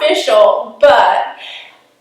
official, but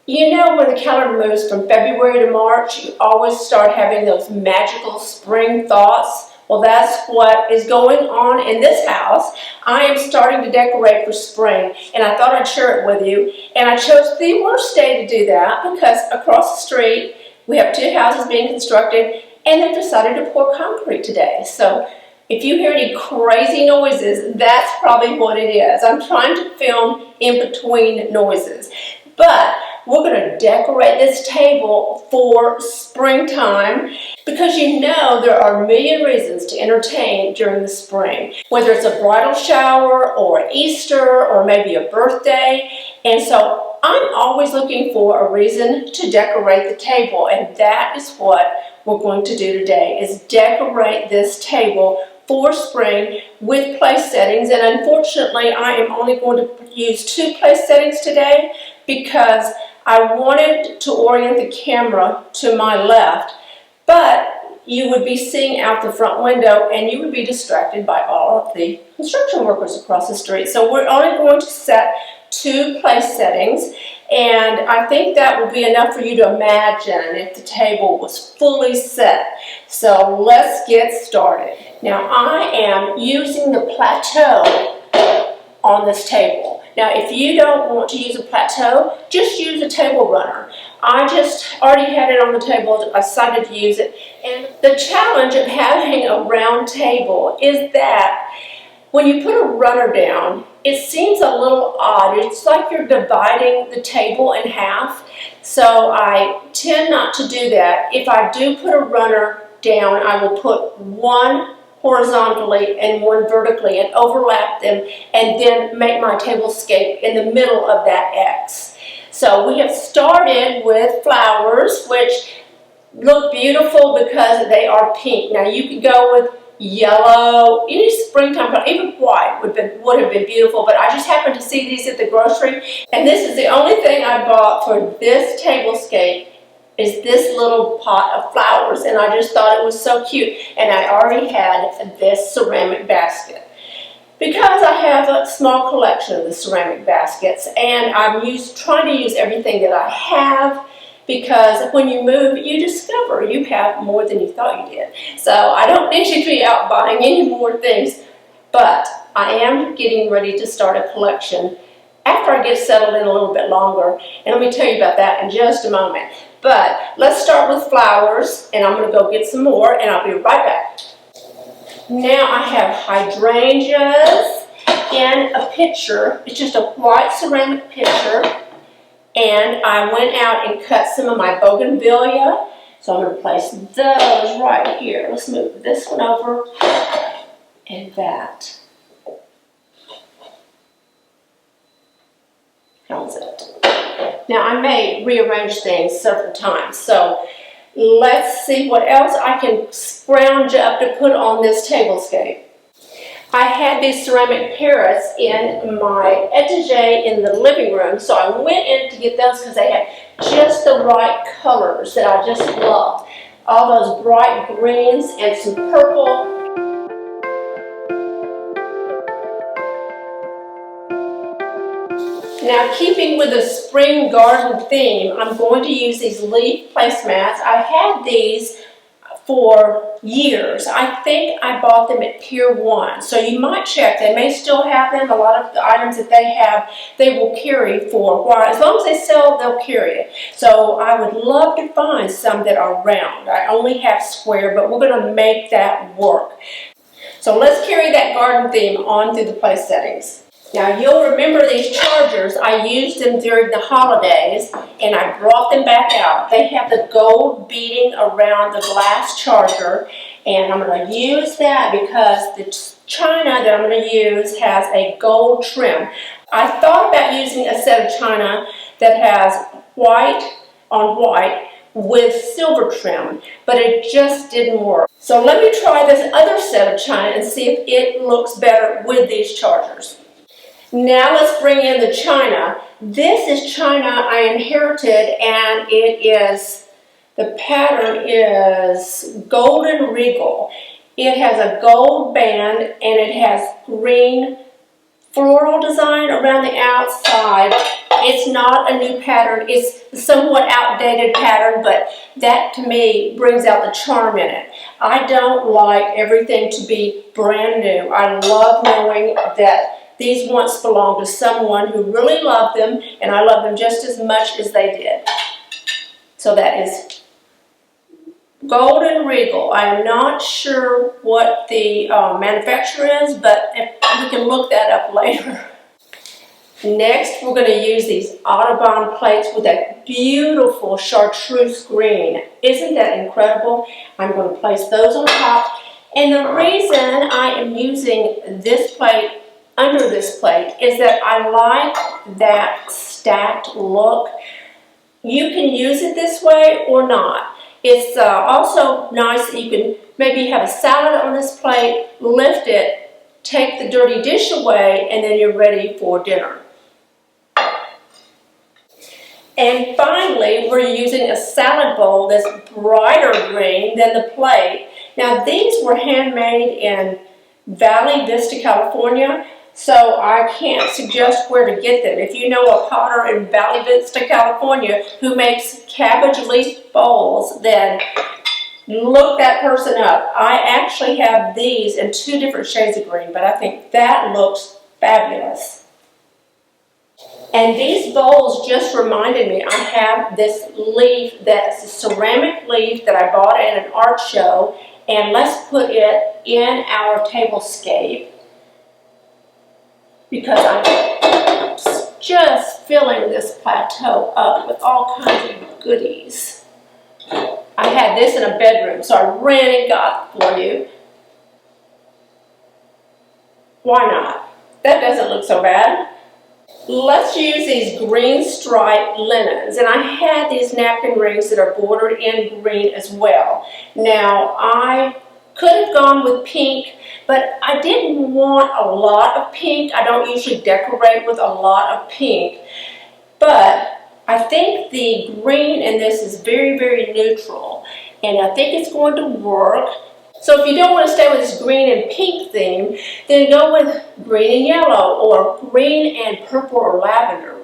you know when the calendar moves from February to March, you always start having those magical spring thoughts. Well, that's what is going on in this house. I am starting to decorate for spring, and I thought I'd share it with you. And I chose the worst day to do that because across the street, we have 2 houses being constructed, and they've decided to pour concrete today. So if you hear any crazy noises, that's probably what it is. I'm trying to film in between noises. But we're going to decorate this table for springtime because you know there are a million reasons to entertain during the spring. Whether it's a bridal shower or Easter or maybe a birthday. And so I'm always looking for a reason to decorate the table, and that is what we're going to do today, is decorate this table for spring with place settings. And unfortunately, I am only going to use 2 place settings today because I wanted to orient the camera to my left, but you would be seeing out the front window and you would be distracted by all of the construction workers across the street. So we're only going to set 2 place settings, and I think that will be enough for you to imagine if the table was fully set. So let's get started. Now I am using the plateau on this table. Now if you don't want to use a plateau, just use a table runner. I just already had it on the table, I decided to use it. And the challenge of having a round table is that when you put a runner down, it seems a little odd. It's like you're dividing the table in half. So I tend not to do that. If I do put a runner down, I will put one horizontally and one vertically and overlap them and then make my tablescape in the middle of that X. So we have started with flowers, which look beautiful because they are pink. Now you could go with yellow, any springtime color, even white would have been beautiful, but I just happened to see these at the grocery, and this is the only thing I bought for this tablescape is this little pot of flowers, and I just thought it was so cute. And I already had this ceramic basket because I have a small collection of the ceramic baskets, and I'm trying to use everything that I have, because when you move, you discover you have more than you thought you did. So I don't need you to be out buying any more things, but I am getting ready to start a collection after I get settled in a little bit longer, and let me tell you about that in just a moment. But let's start with flowers, and I'm going to go get some more, and I'll be right back. Now I have hydrangeas in a pitcher. It's just a white ceramic pitcher. And I went out and cut some of my bougainvillea. So I'm going to place those right here. Let's move this one over and that. How's it? Now I may rearrange things several times. So let's see what else I can scrounge up to put on this tablescape. I had these ceramic parrots in my etagere in the living room, so I went in to get those because they had just the right colors that I just loved. All those bright greens and some purple. Now, keeping with the spring garden theme, I'm going to use these leaf placemats. I had these for years. I think I bought them at Pier 1. So you might check. They may still have them. A lot of the items that they have, they will carry for a while. As long as they sell, they'll carry it. So I would love to find some that are round. I only have square, but we're going to make that work. So let's carry that garden theme on through the place settings. Now you'll remember these chargers. I used them during the holidays and I brought them back out. They have the gold beading around the glass charger, and I'm going to use that because the china that I'm going to use has a gold trim. I thought about using a set of china that has white on white with silver trim, but it just didn't work. So let me try this other set of china and see if it looks better with these chargers. Now let's bring in the china. This is china I inherited, and the pattern is golden regal. It has a gold band and it has green floral design around the outside it's not a new pattern. It's a somewhat outdated pattern, but that to me brings out the charm in it. I don't like everything to be brand new. I love knowing that these once belonged to someone who really loved them, and I love them just as much as they did. So that is Golden Regal. I am not sure what the manufacturer is, but we can look that up later. Next, we're going to use these Audubon plates with that beautiful chartreuse green. Isn't that incredible? I'm going to place those on top. And the reason I am using this plate under this plate is that I like that stacked look. You can use it this way or not. It's also nice that you can maybe have a salad on this plate, lift it, take the dirty dish away, and then you're ready for dinner. And finally, we're using a salad bowl that's brighter green than the plate. Now, these were handmade in Valley Vista, California, so I can't suggest where to get them. If you know a potter in Valley Vista, California who makes cabbage leaf bowls, then look that person up. I actually have these in 2 different shades of green, but I think that looks fabulous. And these bowls just reminded me, I have this leaf that's a ceramic leaf that I bought at an art show, and let's put it in our tablescape because I'm just filling this plateau up with all kinds of goodies. I had this in a bedroom, so I ran and got for you. Why not? That doesn't look so bad. Let's use these green striped linens, and I had these napkin rings that are bordered in green as well. Now, I could have gone with pink, but I didn't want a lot of pink. I don't usually decorate with a lot of pink, but I think the green in this is very, very neutral, and I think it's going to work. So if you don't want to stay with this green and pink theme, then go with green and yellow or green and purple or lavender.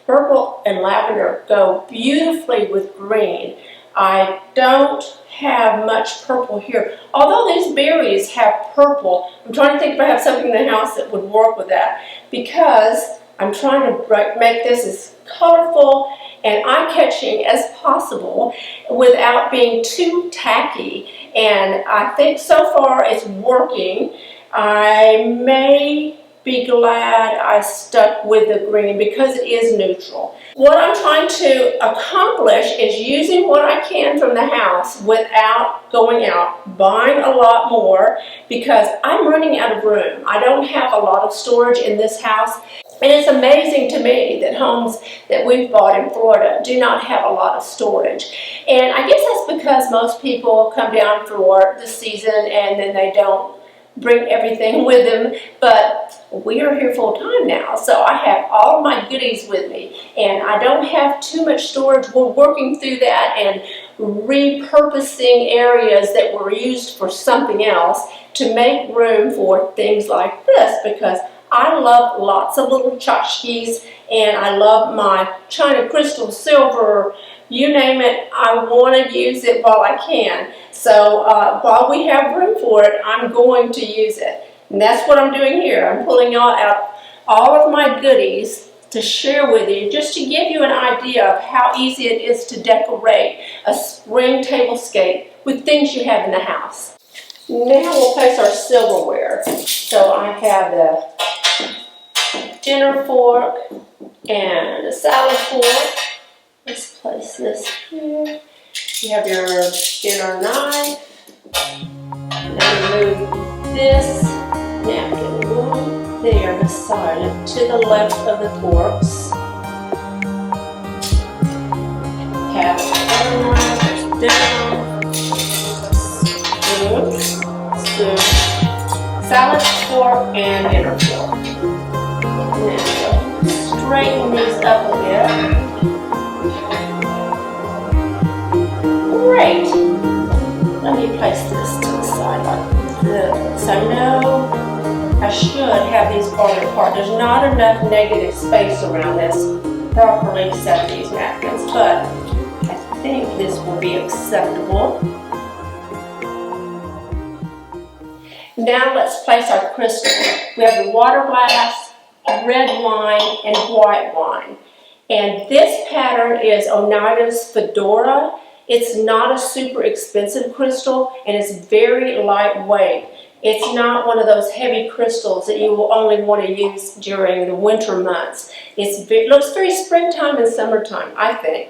Purple and lavender go beautifully with green. I don't have much purple here. Although these berries have purple, I'm trying to think if I have something in the house that would work with that, because I'm trying to make this as colorful and eye-catching as possible without being too tacky. And I think so far it's working. I may be glad I stuck with the green because it is neutral. What I'm trying to accomplish is using what I can from the house without going out, buying a lot more, because I'm running out of room. I don't have a lot of storage in this house. And it's amazing to me that homes that we've bought in Florida do not have a lot of storage. And I guess that's because most people come down for the season and then they don't bring everything with them. But we are here full time now, so I have all my goodies with me. And I don't have too much storage. We're working through that and repurposing areas that were used for something else to make room for things like this, because I love lots of little tchotchkes, and I love my china, crystal, silver, you name it. I want to use it while I can. So while we have room for it, I'm going to use it. And that's what I'm doing here. I'm pulling out all of my goodies to share with you, just to give you an idea of how easy it is to decorate a spring tablescape with things you have in the house. Now we'll place our silverware. So I have the dinner fork and a salad fork. Let's place this here. You have your dinner knife. Now remove this napkin right there beside it to the left of the forks. Have a knife down. Spoon, salad fork, and dinner fork. Now, straighten these up a bit. Great. Let me place this to the side like this. I know I should have these farther apart. There's not enough negative space around this. properly set these napkins, but I think this will be acceptable. Now let's place our crystal. We have the water glass, red wine, and white wine. And this pattern is Oneida's Fedora. It's not a super expensive crystal, and it's very lightweight. It's not one of those heavy crystals that you will only want to use during the winter months. It looks very springtime and summertime, I think.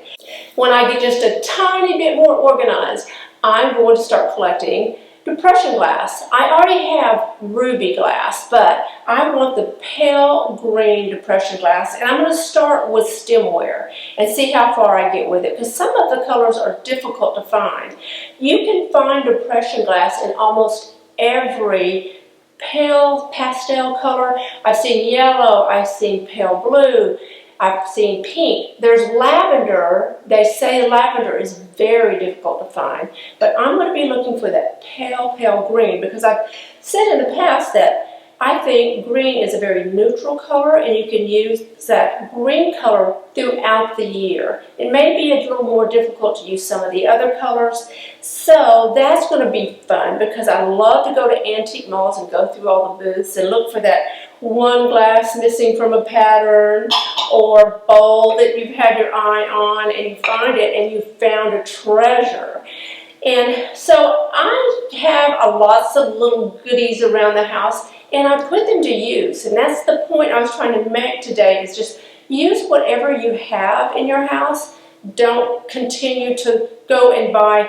When I get just a tiny bit more organized, I'm going to start collecting depression glass. I already have ruby glass, but I want the pale green depression glass, and I'm going to start with stemware and see how far I get with it, because some of the colors are difficult to find. You can find depression glass in almost every pale pastel color. I've seen yellow, I've seen pale blue, I've seen pink. There's lavender. They say lavender is very difficult to find, but I'm going to be looking for that pale, pale green, because I've said in the past that I think green is a very neutral color, and you can use that green color throughout the year. It may be a little more difficult to use some of the other colors, so that's going to be fun, because I love to go to antique malls and go through all the booths and look for that one glass missing from a pattern or bowl that you've had your eye on, and you find it and you found a treasure. And so I have lots of little goodies around the house, and I put them to use. And that's the point I was trying to make today, is just use whatever you have in your house. Don't continue to go and buy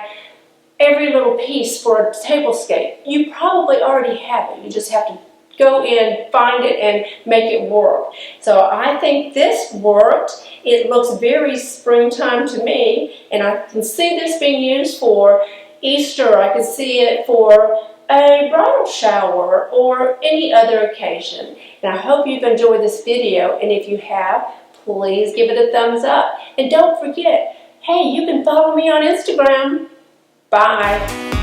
every little piece for a tablescape. You probably already have it. You just have to go in, find it, and make it work. So I think this worked. It looks very springtime to me, and I can see this being used for Easter. I can see it for a bridal shower or any other occasion. And I hope you've enjoyed this video, and if you have, please give it a thumbs up. And don't forget, hey, you can follow me on Instagram. Bye.